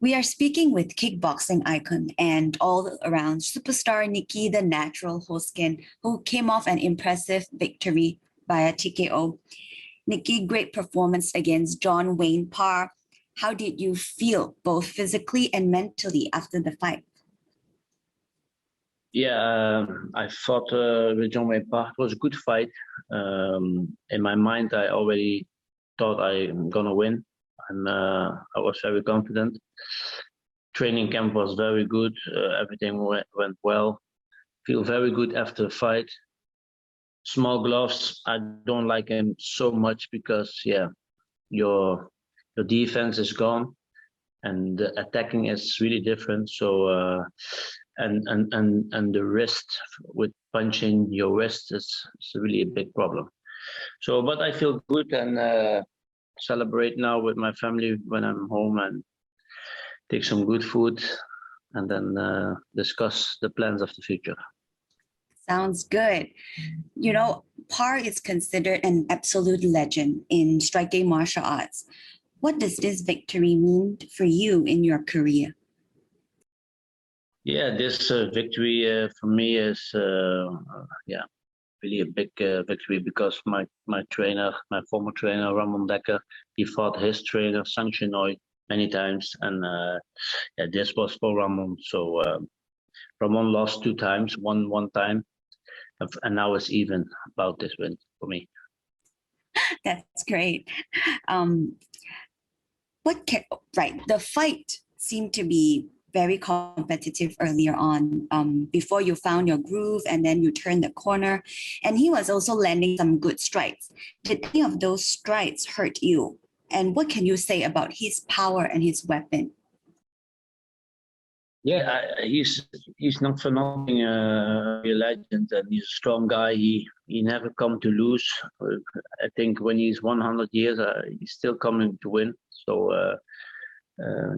We are speaking with kickboxing icon and all-around superstar Nieky the Natural Holzken, who came off an impressive victory via TKO. Nieky, great performance against John Wayne Parr. How did you feel both physically and mentally after the fight? Yeah, I fought with John Wayne Park. It was a good fight. In my mind, I already thought I'm gonna win, and I was very confident. Training camp was very good. Everything went well. Feel very good after the fight. Small gloves. I don't like him so much because your defense is gone and the attacking is really different. So and the wrist with punching your wrist is really a big problem. So, but I feel good and celebrate now with my family when I'm home and take some good food and then discuss the plans of the future. Sounds good. You know, Parr is considered an absolute legend in striking martial arts. What does this victory mean for you in your career? Yeah, this victory for me is really a big victory because my trainer, my former trainer Ramon Dekker, he fought his trainer Sang Chinoy many times, and this was for Ramon. So Ramon lost 2 times, won 1 time, and now it's even about this win for me. That's great. The fight seemed to be very competitive earlier on, before you found your groove and then you turned the corner, and he was also landing some good strikes. Did any of those strikes hurt you? And what can you say about his power and his weapon? Yeah, he's not for nothing a legend, and he's a strong guy. He never come to lose. I think when he's 100 years, he's still coming to win. So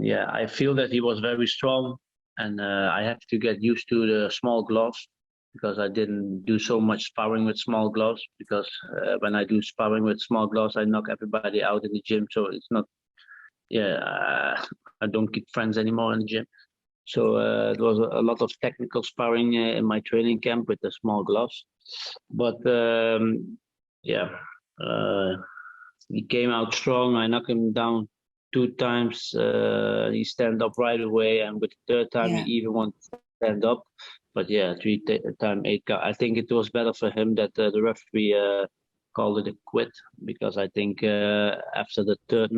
yeah, I feel that he was very strong, and I have to get used to the small gloves because I didn't do so much sparring with small gloves. Because when I do sparring with small gloves, I knock everybody out in the gym. So it's not, I don't keep friends anymore in the gym. So there was a lot of technical sparring in my training camp with the small gloves. But yeah, he came out strong. I knocked him down 2 times. He stand up right away, and with the third time he even wanted to stand up. But yeah, 3 time 8 count. I think it was better for him that the referee called it a quit, because I think after the third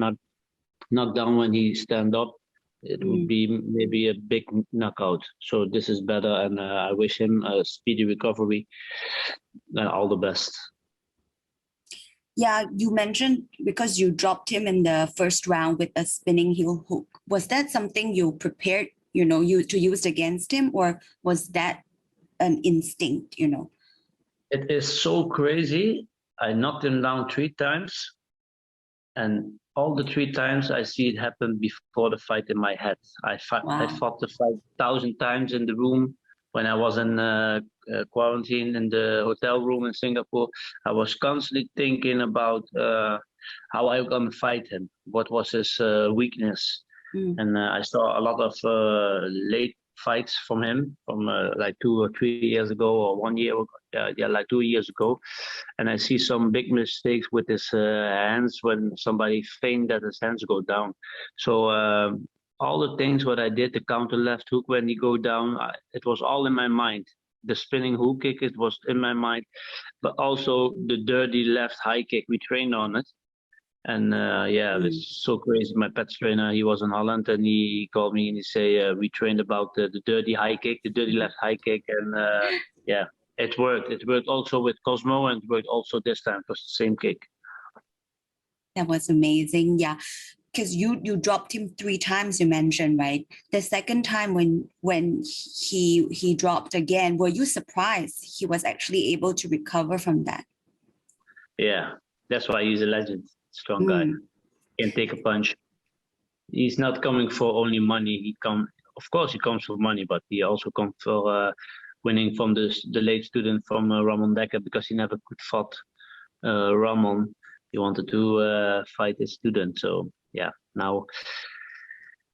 knockdown when he stand up, it would be maybe a big knockout. So this is better, and I wish him a speedy recovery and all the best. Yeah, you mentioned because you dropped him in the first round with a spinning heel hook. Was that something you prepared, to use against him, or was that an instinct, It is so crazy. I knocked him down 3 times, and all the 3 times I see it happen before the fight in my head. I fought the fight 1,000 times in the room when I was in quarantine in the hotel room in Singapore. I was constantly thinking about how I was going to fight him, what was his weakness. And I saw a lot of late fights from him from like 2 or 3 years ago or 1 year ago. Like 2 years ago. And I see some big mistakes with his hands when somebody feigned that his hands go down. So all the things what I did, the counter left hook when he go down, it was all in my mind. The spinning hook kick, it was in my mind, but also the dirty left high kick, we trained on it. And it's so crazy. My pet trainer, he was in Holland, and he called me and he say, we trained about the dirty high kick, the dirty left high kick, and it worked. It worked also with Cosmo, and it worked also this time. It was the same kick. That was amazing. Yeah, because you dropped him 3 times, you mentioned, right? The second time when he dropped again, were you surprised he was actually able to recover from that? Yeah, that's why he's a legend. Strong guy. Can take a punch. He's not coming for only money. Of course, he comes for money, but he also comes for winning from the late student from Ramon Dekker, because he never could fought Ramon. He wanted to fight his student. So yeah, now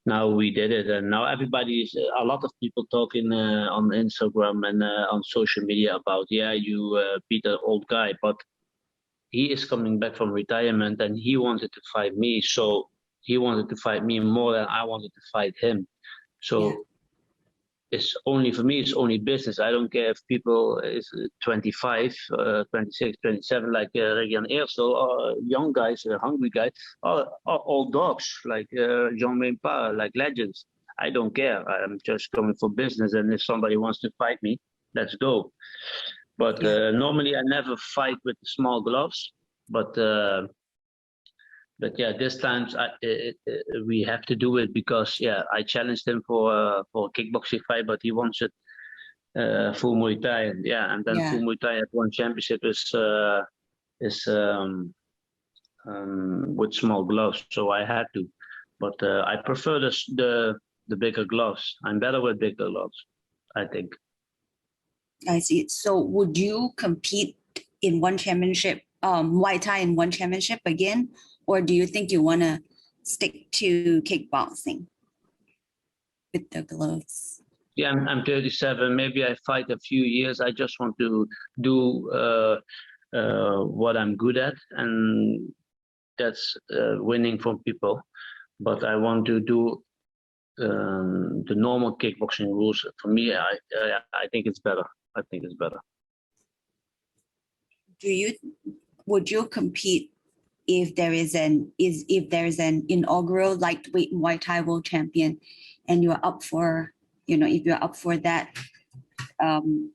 now we did it, and now everybody's a lot of people talking on Instagram and on social media about, yeah, you beat an old guy, but he is coming back from retirement and he wanted to fight me, so he wanted to fight me more than I wanted to fight him. So it's only, for me, it's only business. I don't care if people is 25, 26, 27, like Regan Eersel, or young guys, hungry guys, or old dogs like Jean-Wayne Parr, like legends. I don't care. I'm just coming for business, and if somebody wants to fight me, let's go. But normally I never fight with small gloves. But yeah, this time we have to do it because I challenged him for a kickboxing fight, but he wants it full Muay Thai, and then full Muay Thai at one championship is with small gloves, so I had to. But I prefer the bigger gloves. I'm better with bigger gloves, I think. I see. So would you compete in one championship, Muay Thai in one championship again? Or do you think you want to stick to kickboxing with the gloves? Yeah, I'm 37. Maybe I fight a few years. I just want to do what I'm good at, and that's winning from people. But I want to do the normal kickboxing rules. For me, I think it's better. I think it's better. Would you compete if there is an inaugural lightweight Muay Thai world champion, and you're up for, if you're up for that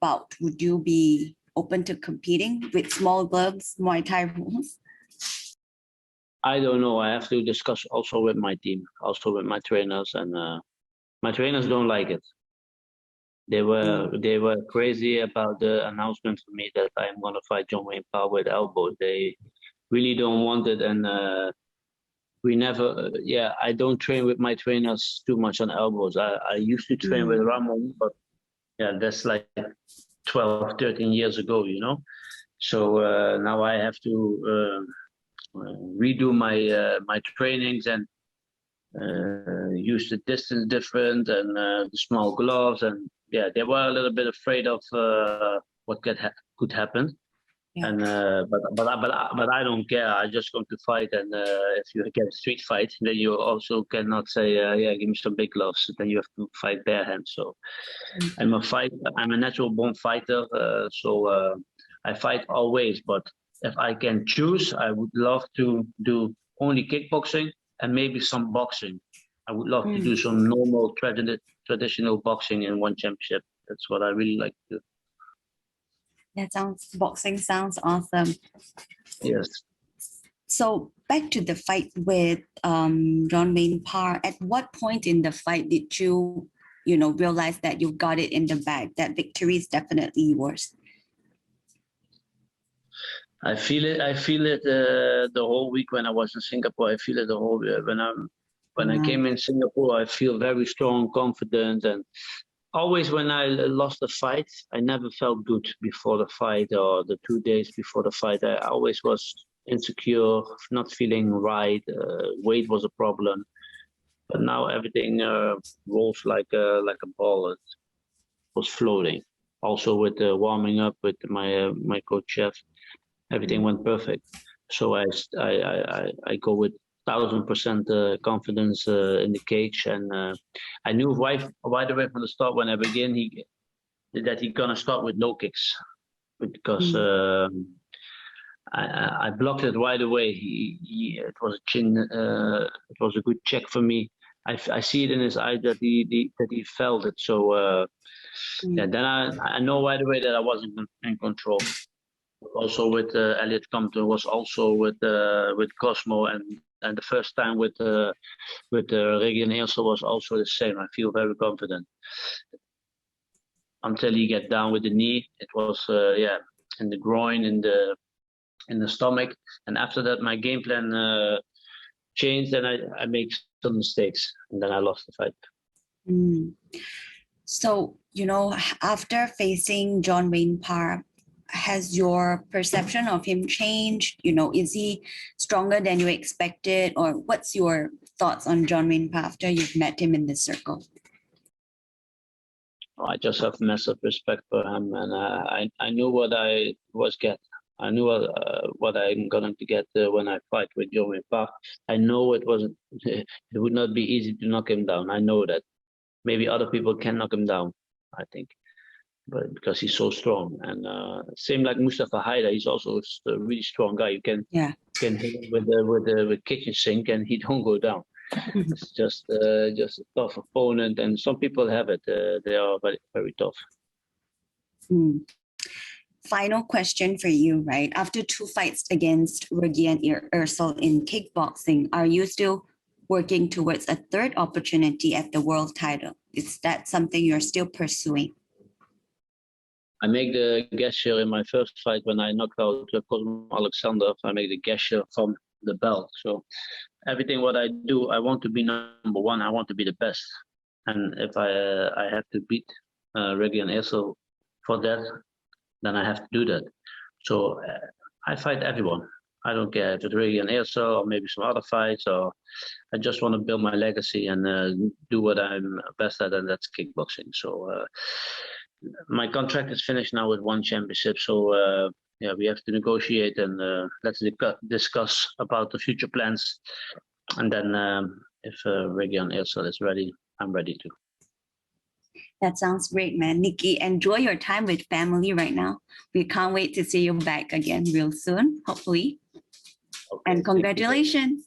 bout, would you be open to competing with small gloves Muay Thai rules? I don't know. I have to discuss also with my team, also with my trainers, and my trainers don't like it. They were crazy about the announcement for me that I'm gonna fight Jean-Wayne Parr with elbows. They really don't want it, and we never. I don't train with my trainers too much on elbows. I used to train with Ramon, but that's like 12, 13 years ago, So now I have to redo my trainings and use the distance different and the small gloves, and they were a little bit afraid of what could happen. And but I don't care. I just going to fight, and if you get a street fight, then you also cannot say give me some big gloves. Then you have to fight bare hands. So I'm a natural born fighter. So I fight always. But if I can choose, I would love to do only kickboxing and maybe some boxing. I would love to do some normal traditional boxing in one championship. That's what I really like to do. Boxing sounds awesome. Yes. So back to the fight with Jean-Wayne Parr. At what point in the fight did you realize that you got it in the bag, that victory is definitely yours? I feel it the whole week when I was in Singapore. I feel it the whole when I came in Singapore. I feel very strong, confident, and always when I lost a fight, I never felt good before the fight or the 2 days before the fight. I always was insecure, not feeling right. Weight was a problem, but now everything rolls like a ball. It was floating. Also with the warming up with my coach chef, everything went perfect. So I go with 1,000% confidence in the cage, and I knew right away from the start when I began that he gonna start with low kicks, because I blocked it right away. It was a chin. It was a good check for me. I see it in his eye that he felt it. So then I know right away that I wasn't in control. Also with Elliot Compton, was also with Cosmo, and the first time with Regan Eersel was also the same. I feel very confident until he get down with the knee. It was in the groin, in the stomach, and after that my game plan changed, and I made some mistakes, and then I lost the fight. So after facing Jean-Wayne Parr, has your perception of him changed? Is he stronger than you expected? Or what's your thoughts on John Wayne Parr after you've met him in this circle? I just have massive respect for him, and I knew what I was getting. I knew what I'm going to get when I fight with John Wayne Parr. I know it wasn't. It would not be easy to knock him down. I know that. Maybe other people can knock him down, I think, but because he's so strong. And same like Mustafa Haida, he's also a really strong guy. You can hit him with the kitchen sink, and he don't go down. It's just a tough opponent, and some people have it. They are very, very tough. Final question for you, right? After 2 fights against Rugi and Ursel in kickboxing, are you still working towards a 3rd opportunity at the world title? Is that something you're still pursuing? I make the gesture in my first fight when I knocked out Cosmo Alexander. I make the gesture from the belt. So everything what I do, I want to be number 1. I want to be the best. And if I have to beat Rugi and Ursel for that, then I have to do that. So I fight everyone. I don't care if it's Rugi and Ursel or maybe some other fights, or I just want to build my legacy and do what I'm best at, and that's kickboxing. So my contract is finished now with 1 championship. So yeah, we have to negotiate, and let's discuss about the future plans. And then if Rugi and Ursel is ready, I'm ready too. That sounds great, man. Nieky, enjoy your time with family right now. We can't wait to see you back again real soon, hopefully. Okay, and congratulations.